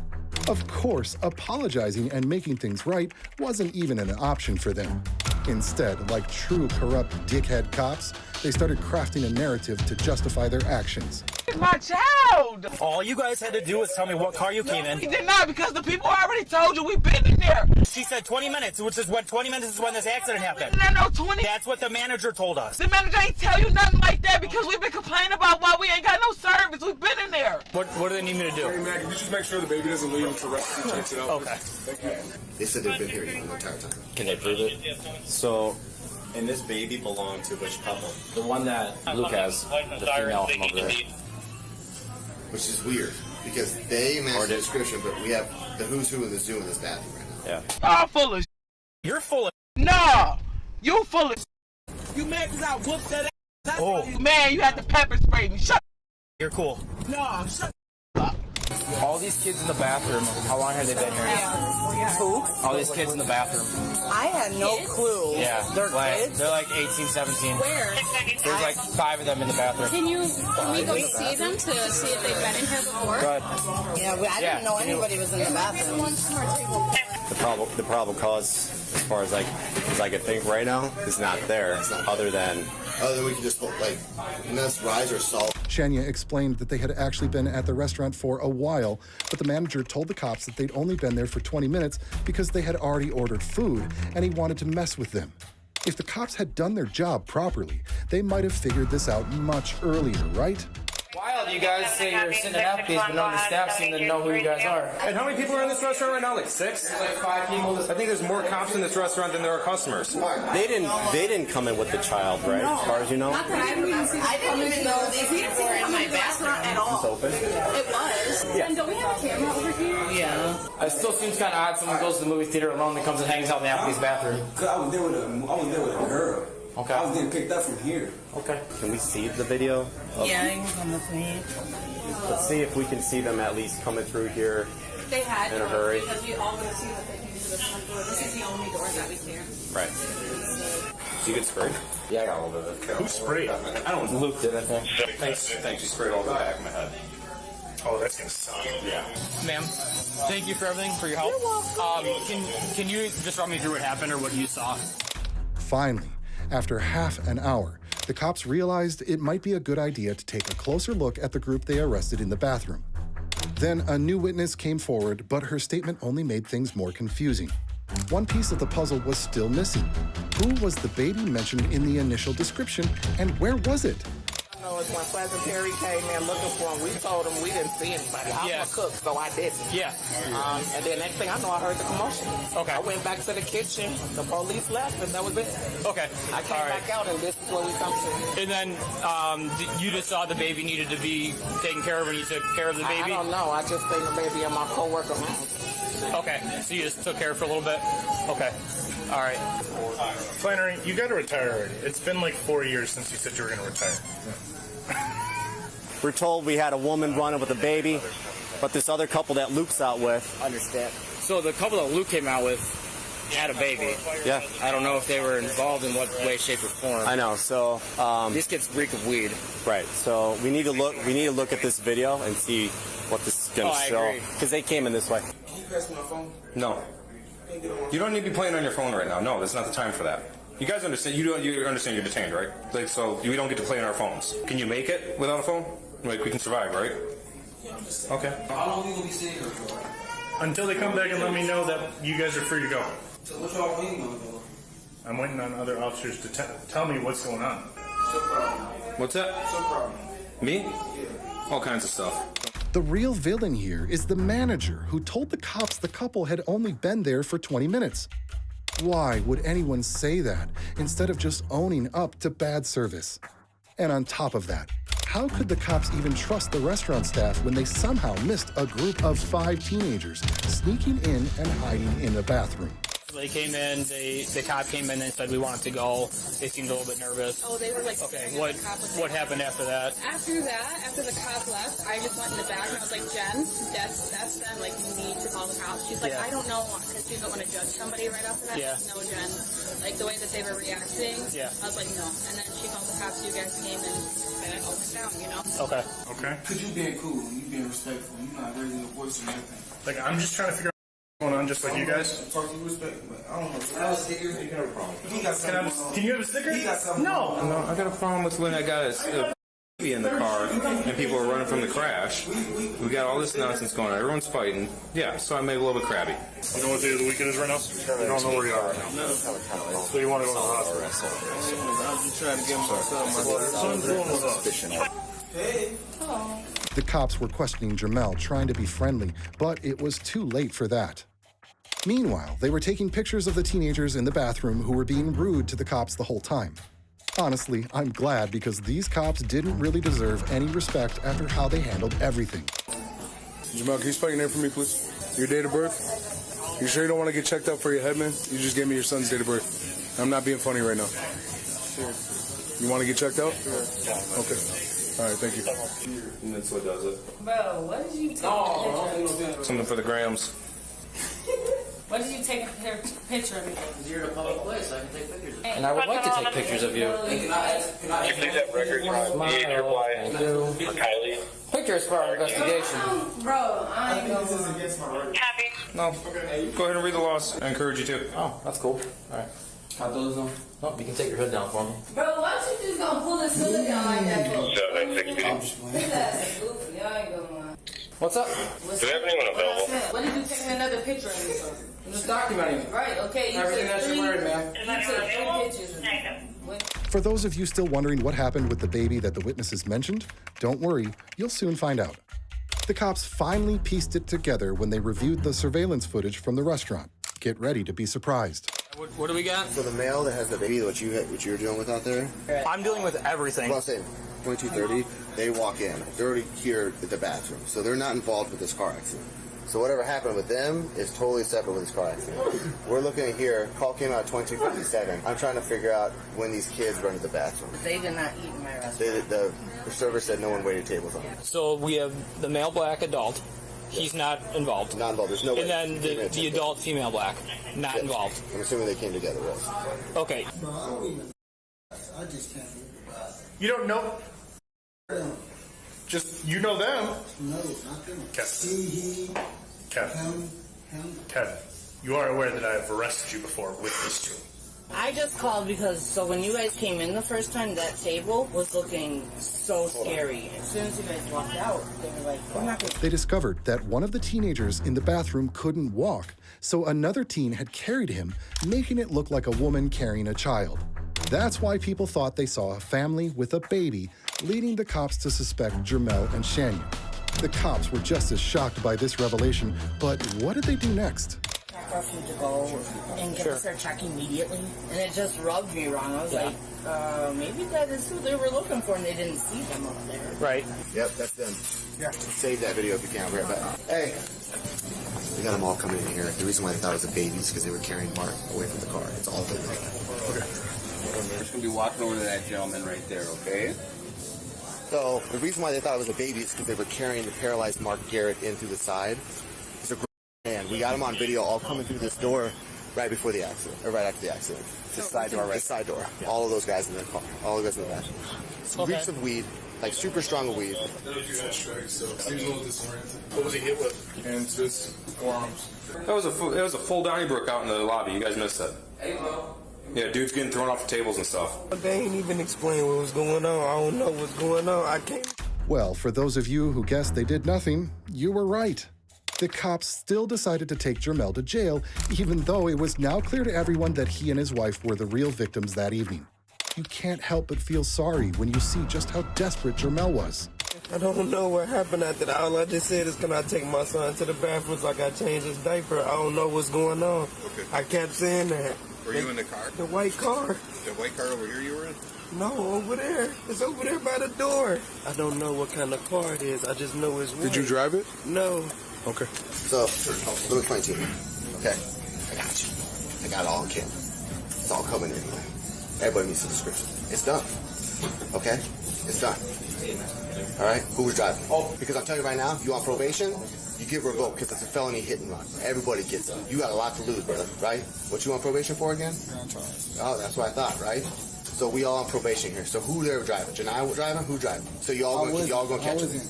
Of course, apologizing and making things right wasn't even an option for them. Instead, like true corrupt dickhead cops, they started crafting a narrative to justify their actions. My child! All you guys had to do was tell me what car you came in. You did not, because the people already told you we've been in there. She said 20 minutes, which is when 20 minutes is when this accident happened. No, 20. That's what the manager told us. The manager ain't tell you nothing like that because we've been complaining about why we ain't got no service. We've been in there. What do they need me to do? Hey, man, can you just make sure the baby doesn't leave until rescue checks it out? Okay. Thank you. They said they've been here the entire time. Can they prove it? So, and this baby belonged to which couple? The one that Luke has, the female from over there. Which is weird, because they match the description, but we have the who's who in the zoo in this bathroom right now. Yeah. I'm full of You're full of Nah, you full of You mad because I whooped that ass? Oh. Man, you had to pepper spray me. Shut You're cool. No, shut All these kids in the bathroom, how long have they been here? Who? All these kids in the bathroom. I had no clue. Yeah, They're kids? They're like 18, 17. Where? There's like 5 of them in the bathroom. Can we go see them to see if they've been in here before? Good. Yeah, I didn't know anybody was in the bathroom. The probable cause, as far as I could think right now, is not there. Other than we can just like nuts, rise, or salt. Shania explained that they had actually been at the restaurant for a while, but the manager told the cops that they'd only been there for 20 minutes because they had already ordered food and he wanted to mess with them. If the cops had done their job properly, they might have figured this out much earlier, right? Wild, you guys say you're sitting at Applebee's, but none of the staff seem to know who you guys are. And how many people are in this restaurant right now? Like 6? There's like 5 people. I think there's more cops in this restaurant than there are customers. they didn't come in with the child, right? As far as you know. I didn't even know these people were in my restaurant at all. It's open. It was. Yeah. And don't we have a camera over here? Yeah. It still seems kind of odd someone goes to the movie theater alone and comes and hangs out in the Applebee's bathroom. Cause I was there with a girl. Okay. I was getting picked up from here. Okay. Can we see the video? Yeah, you can come with me. Let's see if we can see them at least coming through here They had in a hurry. because we all would have seen that they came to the front door. This is the only door that we can. Right. You get sprayed? Yeah, I got a little bit of it. Who sprayed? I don't know. Luke did, I think. Thanks. You sprayed all the back of my head. Oh, that's gonna suck. Yeah. Ma'am, thank you for everything, for your help. Can you just run me through what happened or what you saw? Finally, after half an hour, the cops realized it might be a good idea to take a closer look at the group they arrested in the bathroom. Then a new witness came forward, but her statement only made things more confusing. One piece of the puzzle was still missing. Who was the baby mentioned in the initial description, and where was it? No, it's when Pleasant Perry came in looking for him. We told him we didn't see anybody. I'm a cook, so I didn't. Yeah. And then next thing I know, I heard the commotion. Okay. I went back to the kitchen. The police left, and that was it. Okay. I came back out, and this is where we come to. And then you just saw the baby needed to be taken care of, and you took care of the baby? I don't know. I just think the baby in my coworker house. Okay. So you just took care of it for a little bit? Okay. All right. Flannery, you got to retire already. It's been like 4 years since you said you were going to retire. We're told we had a woman running with a baby, but this other couple that Luke's out with. Understand. So the couple that Luke came out with had a baby. Yeah. I don't know if they were involved in what way, shape, or form. I know. So these kids reek of weed. Right. So we need to look at this video and see what this is going to show. Because they came in this way. Can you pass me my phone? No. You don't need to be playing on your phone right now. No, that's not the time for that. You guys understand? You understand you're detained, right? Like, so we don't get to play on our phones. Can you make it without a phone? Like, we can survive, right? Okay. How long are we gonna be sitting here for? Until they come back and let me know that you guys are free to go. So what y'all mean, I'm waiting on other officers to tell me what's going on. What's that? Me? All kinds of stuff. The real villain here is the manager who told the cops the couple had only been there for 20 minutes. Why would anyone say that instead of just owning up to bad service? And on top of that, how could the cops even trust the restaurant staff when they somehow missed a group of 5 teenagers sneaking in and hiding in the bathroom? They came in, the cop came in and said we wanted to go. They seemed a little bit nervous. Oh, they were like, okay, what happened after that? After the cop left, I just went in the back and I was like, Jen, that's them, like, you need to call the cops. She's like, Yeah. I don't know, because she doesn't want to judge somebody right after that. Yeah. No, Jen. Like, the way that they were reacting, Yeah. I was like, no. And then she called the cops, you guys came and it all went down, you know? Okay. Okay. Because you being cool, you being respectful, you not raising your voice or anything. Like, I'm just trying to figure out what's going on, just like you guys. Talk to you respect, but I don't know. Can I have a sticker? You can have a problem. He got something. Can you have a sticker? He got something. No. No, I got a problem with when I got a baby in the car and people were running from the crash. We got all this nonsense going on. Everyone's fighting. Yeah, so I made a little bit crabby. You know what day of the week it is right now? You don't know where you are right now. So you want to go to the hospital? I'm just trying to get my son. Hey. The cops were questioning Jermel, trying to be friendly, but it was too late for that. Meanwhile, they were taking pictures of the teenagers in the bathroom who were being rude to the cops the whole time. Honestly, I'm glad because these cops didn't really deserve any respect after how they handled everything. Jamal, can you spell your name for me, please? Your date of birth? You sure you don't want to get checked out for your head, man? You just gave me your son's date of birth. I'm not being funny right now. Sure. You want to get checked out? Sure. Okay. All right, thank you. And that's what does it. Bro, what did you take a picture of? Something for the grams. What did you take a picture of me? You're in a public place, I can take pictures of you. Hey, And I would like to take pictures of you. Can I You please have records on me and your wife for Kylie. Pictures for our investigation. Bro, I ain't gonna. This is against my right. No. Go ahead and read the laws. I encourage you to. Oh, that's cool. All right. Got those on? Oh, you can take your hood down for me. Bro, why don't you just gonna pull this hood down like that? Bro? I'm just playing. His ass is goofy. I ain't gonna lie. What's up? Do we have anyone available? When did you take me another picture of me? I'm just documenting it. Right, okay. You Everything took that you're wearing, man. You took 3 pictures of me. For those of you still wondering what happened with the baby that the witnesses mentioned, don't worry, you'll soon find out. The cops finally pieced it together when they reviewed the surveillance footage from the restaurant. Get ready to be surprised. What do we got? So the male that has the baby, what you're dealing with out there? I'm dealing with everything. Well, I'll say 22:30, they walk in. They're already here at the bathroom, so they're not involved with this car accident. So whatever happened with them is totally separate with this car accident. We're looking at here, call came out at 22:57. I'm trying to figure out when these kids run to the bathroom. They did not eat in my restaurant. The server said no one waited tables on them. So we have the male black adult. He's not involved. Not involved. There's no way. And then the adult female black, not involved. I'm assuming they came together, yes. Okay. I just can't. You don't know? Just, you know them. No, not them. Kevin. Kevin, you are aware that I have arrested you before with these two. I just called because, so when you guys came in the first time, that table was looking so scary. As soon as you guys walked out, they were like, we're not going to... They discovered that one of the teenagers in the bathroom couldn't walk, so another teen had carried him, making it look like a woman carrying a child. That's why people thought they saw a family with a baby, leading the cops to suspect Jermel and Shania. The cops were just as shocked by this revelation, but what did they do next? For food to go and get us their check immediately, and it just rubbed me wrong. I was like, maybe that is who they were looking for, and they didn't see them up there. Right. Yep, that's them. Yeah. Save that video if you can. I'll be right back. Hey. We got them all coming in here. The reason why they thought it was a baby is because they were carrying Mark away from the car. It's all good. Okay. We're just going to be walking over to that gentleman right there, okay? So, the reason why they thought it was a baby is because they were carrying the paralyzed Mark Garrett in through the side. It's a great man. We got him on video all coming through this door right before the accident, or right after the accident. The side door, right? The side door. Yeah. All of those guys in the car. All of those guys in the bathroom. Reeks of weed, like super strong weed. What was he hit with? Hands, fists, forearms. It was a full Donnybrook out in the lobby. You guys missed that. Hey, bro. Yeah, dudes getting thrown off the tables and stuff. They ain't even explain what was going on. I don't know what's going on. I can't. Well, for those of you who guessed they did nothing, you were right. The cops still decided to take Jermel to jail, even though it was now clear to everyone that he and his wife were the real victims that evening. You can't help but feel sorry when you see just how desperate Jermel was. I don't know what happened after that. All I just said is, can I take my son to the bathroom so I got to change his diaper? I don't know what's going on. Okay. I kept saying that. Were you in the car? The white car. The white car over here you were in? No, over there. It's over there by the door. I don't know what kind of car it is. I just know it's white. Did you drive it? No. Okay. So, let me explain to you. Okay? I got you. I got it all on camera. It's all coming anyway. Everybody needs the description. It's done. Okay? It's done. All right? Who was driving? Oh, because I'm telling you right now, you on probation, you get revoked because it's a felony hit and run. Everybody gets it. You got a lot to lose, brother, right? What you on probation for again? Oh, that's what I thought, right? So we all on probation here. So who there driving? Janai driving? Who driving? So y'all gonna catch him?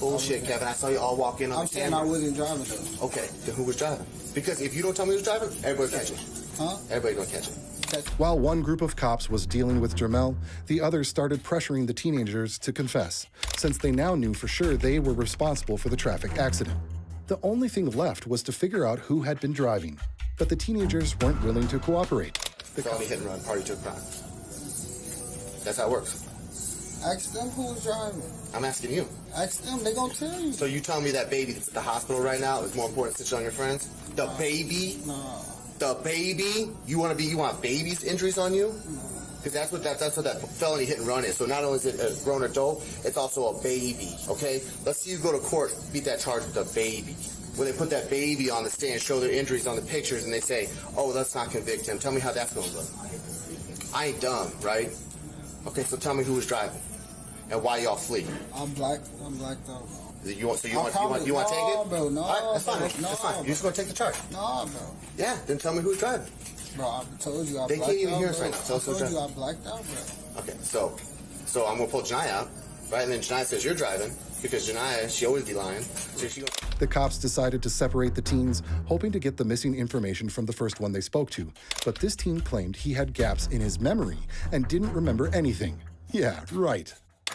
Bullshit, Kevin. I saw you all walk in on the camera. I wasn't driving though. Okay, then who was driving? Because if you don't tell me who's driving, everybody catch it. Huh? Everybody gonna catch it. While one group of cops was dealing with Jermel, the others started pressuring the teenagers to confess, since they now knew for sure they were responsible for the traffic accident. The only thing left was to figure out who had been driving, but the teenagers weren't willing to cooperate. The felony hit and run, party to a crime. That's how it works. Ask them who was driving. I'm asking you. Ask them, they gonna tell you. So you tell me that baby that's at the hospital right now is more important than stitching on your friends? The baby? No. The baby? You want babies' injuries on you? Because that's what that felony hit and run is. So not only is it a grown adult, it's also a baby. Okay? Let's see you go to court, beat that charge with a baby. When they put that baby on the stand, show their injuries on the pictures, and they say, "Oh, let's not convict him." Tell me how that's gonna look. I ain't dumb, right? Okay, so tell me who was driving and why y'all flee. I'm blacked out. You want to take it? Bro, no, all right, that's fine. No, that's fine. You're just gonna take the charge. No, bro. Yeah, then tell me who's driving. Bro, I told you I blacked out. They can't even hear us bro. right now. Tell us who's driving. I told you I blacked out, bro. Okay, so I'm gonna pull Janai out, right? And then Janai says you're driving because Janai, she always be lying. So she goes. The cops decided to separate the teens, hoping to get the missing information from the first one they spoke to. But this teen claimed he had gaps in his memory and didn't remember anything. Yeah, right.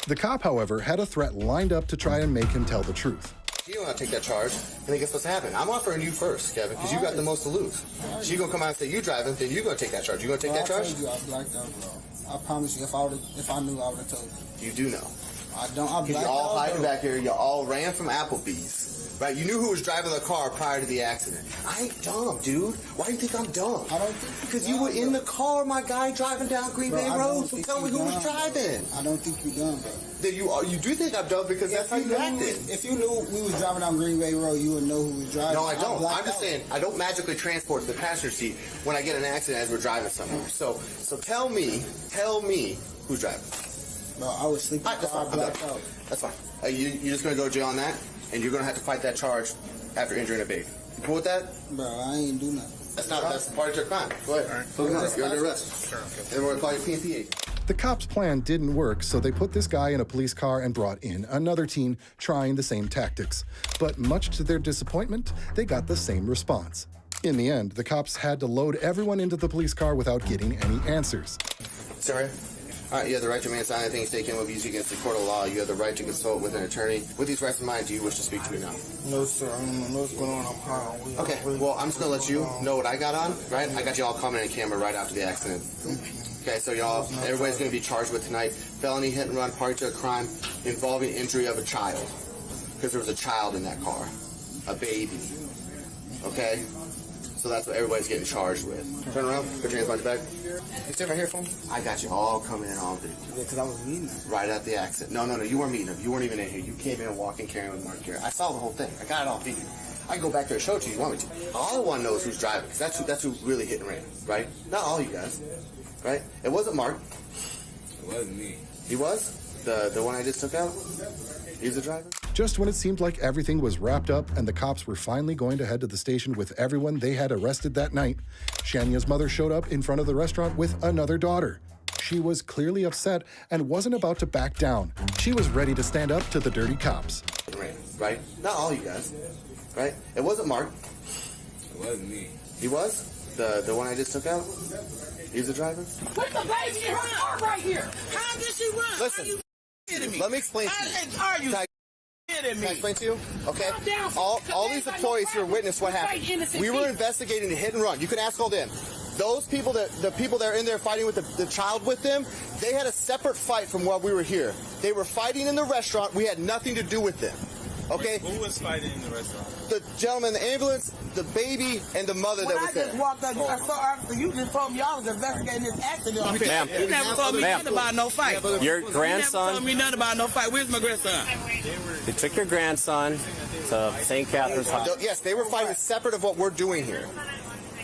The cop, however, had a threat lined up to try and make him tell the truth. She don't want to take that charge, and then guess what's happening? I'm offering you first, Kevin, because you got the most to lose. She gonna come out and say you driving, then you gonna take that charge. You gonna take that charge? I told you I blacked out, bro. I promise you, if I knew, I would have told you. You do know. I don't. I blacked out. You're all hiding bro. back here. You all ran from Applebee's. Right, you knew who was driving the car prior to the accident. I ain't dumb, dude. Why do you think I'm dumb? I don't think because you were in the car, my guy, driving down Green Bay Road. So tell me who was driving. I don't think you're dumb, bro. That you do think I'm dumb because that's how you acted. If you knew we was driving down Green Bay Road, you would know who was driving. No, I don't. I'm just saying I don't magically transport to the passenger seat when I get in an accident as we're driving somewhere. So tell me who's driving. Bro, I was sleeping. I blacked out. That's fine. You're just gonna go to jail on that, and you're gonna have to fight that charge after injuring a baby. You cool with that? Bro, I ain't do nothing. That's part of your crime. Go ahead. You're under arrest. Sure. Okay. And we're gonna call you PNP agent. The cops' plan didn't work, so they put this guy in a police car and brought in another teen trying the same tactics. But much to their disappointment, they got the same response. In the end, the cops had to load everyone into the police car without getting any answers. Sir? All right, you have the right to remain silent. Anything taken will be used against the court of law. You have the right to consult with an attorney. With these rights in mind, do you wish to speak to me now? No, sir. I don't know what's going on. I'm high. Okay, well, I'm just going to let you know what I got on, right? I got you all coming in camera right after the accident. Okay, so y'all, everybody's going to be charged with tonight felony hit and run, party to a crime involving injury of a child. Because there was a child in that car. A baby. Okay? So that's what everybody's getting charged with. Turn around, put your hands behind your back. You stay right here for me. I got you all coming in on video. Yeah, because I was meeting them. Right at the accident. No, you weren't meeting them. You weren't even in here. You came in walking, carrying with Mark Garrett. I saw the whole thing. I got it all video. I can go back there and show it to you if you want me to. All I want to know is who's driving, because that's who really hit and ran, right? Not all you guys, right? It wasn't Mark. It wasn't me. He was? The one I just took out? He's the driver? Just when it seemed like everything was wrapped up and the cops were finally going to head to the station with everyone they had arrested that night, Shanya's mother showed up in front of the restaurant with another daughter. She was clearly upset and wasn't about to back down. She was ready to stand up to the dirty cops. Right? Not all you guys, right? It wasn't Mark. It wasn't me. He was? The one I just took out? He's the driver? Put the baby in her car right here. How did she run? Listen, let me explain to you. Are you Can I explain to you? Okay. All these employees here witnessed what happened. We were investigating a hit and run. You can ask all them. Those people the people that are in there fighting with the child with them, they had a separate fight from while we were here. They were fighting in the restaurant. We had nothing to do with them. Okay? Who was fighting in the restaurant? The gentleman in the ambulance, the baby, and the mother that was there. I just walked up, I saw officer, you just told me y'all was investigating this accident. Ma'am. You never told me nothing about no fight. Your You never grandson, told me nothing about no fight. Where's my grandson? they took your grandson to St. Catherine's Hospital. Yes, they were fighting separate of what we're doing here.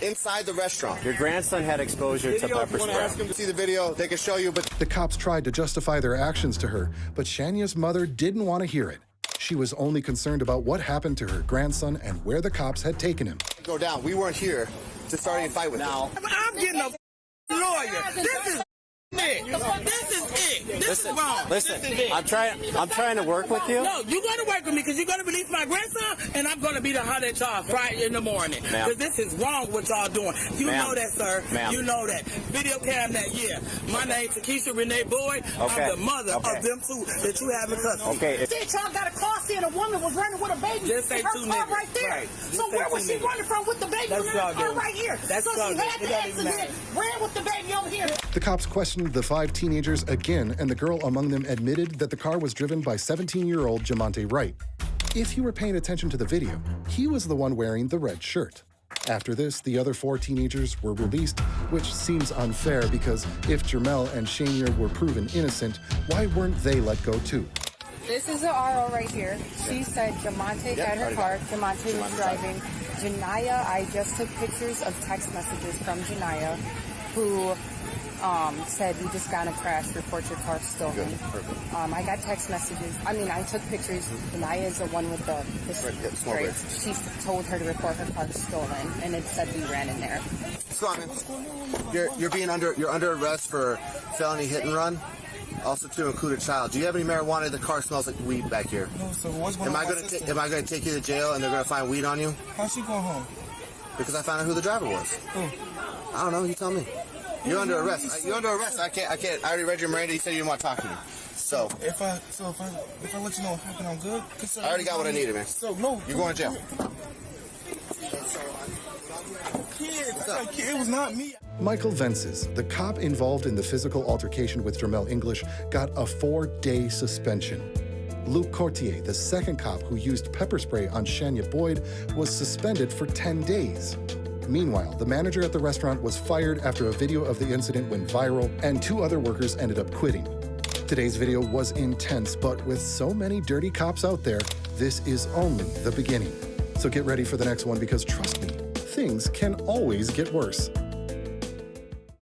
Inside the restaurant. Your grandson had exposure to pepper spray. Ask them to see the video, they can show you, but The cops tried to justify their actions to her, but Shanya's mother didn't want to hear it. She was only concerned about what happened to her grandson and where the cops had taken him. go down. We weren't here to start a fight with them. I'm getting a lawyer. This is it. This is it. This is wrong. Listen, This is it. I'm trying to work with you. No, you're going to work with me because you're going to release my grandson, and I'm going to be the hot at y'all Friday in the morning. Because this is wrong what y'all doing. You know that, sir. You know that. Video cam that, my name's Takesha Renee Boyd. I'm the mother of them two that you have in custody. Okay. Y'all got a car saying a woman was running with a baby. Just say two niggas. Right there. Right. So where was she running from with the baby? That's all good. Right here. That's so all she good. had It the don't even accident, ran with the baby over here. The cops questioned the 5 teenagers again, and the girl among them admitted that the car was driven by 17-year-old Jamonte Wright. If you were paying attention to the video, he was the one wearing the red shirt. After this, the other 4 teenagers were released, which seems unfair because if Jermel and Shania were proven innocent, why weren't they let go too? This is the RO right here. She said Jamonte had her car. Jamonte was driving. Janaya, I just took pictures of text messages from Janaya, who said you just got in a crash, report your car stolen. I got text messages. I took pictures. Janaya is the one with the stripes. She told her to report her car stolen, and it said we ran in there. What's going on? You're under arrest for felony hit and run. Also to include a child. Do you have any marijuana? The car smells like weed back here. No, so what's going on? Am I going to take you to jail and they're going to find weed on you? How's she going home? Because I found out who the driver was. Who? I don't know. You tell me. You're under arrest. You're under arrest. I can't. I already read your Miranda. You said you didn't want to talk to me. So if I let you know what happened, I'm good. I already got what I needed, man. So no, you're going to jail. It was not me. Michael Vences, the cop involved in the physical altercation with Jermel English, got a 4-day suspension. Luke Courtier, the second cop who used pepper spray on Shania Boyd, was suspended for 10 days. Meanwhile, the manager at the restaurant was fired after a video of the incident went viral, and 2 other workers ended up quitting. Today's video was intense, but with so many dirty cops out there, this is only the beginning. So get ready for the next one because trust me, things can always get worse.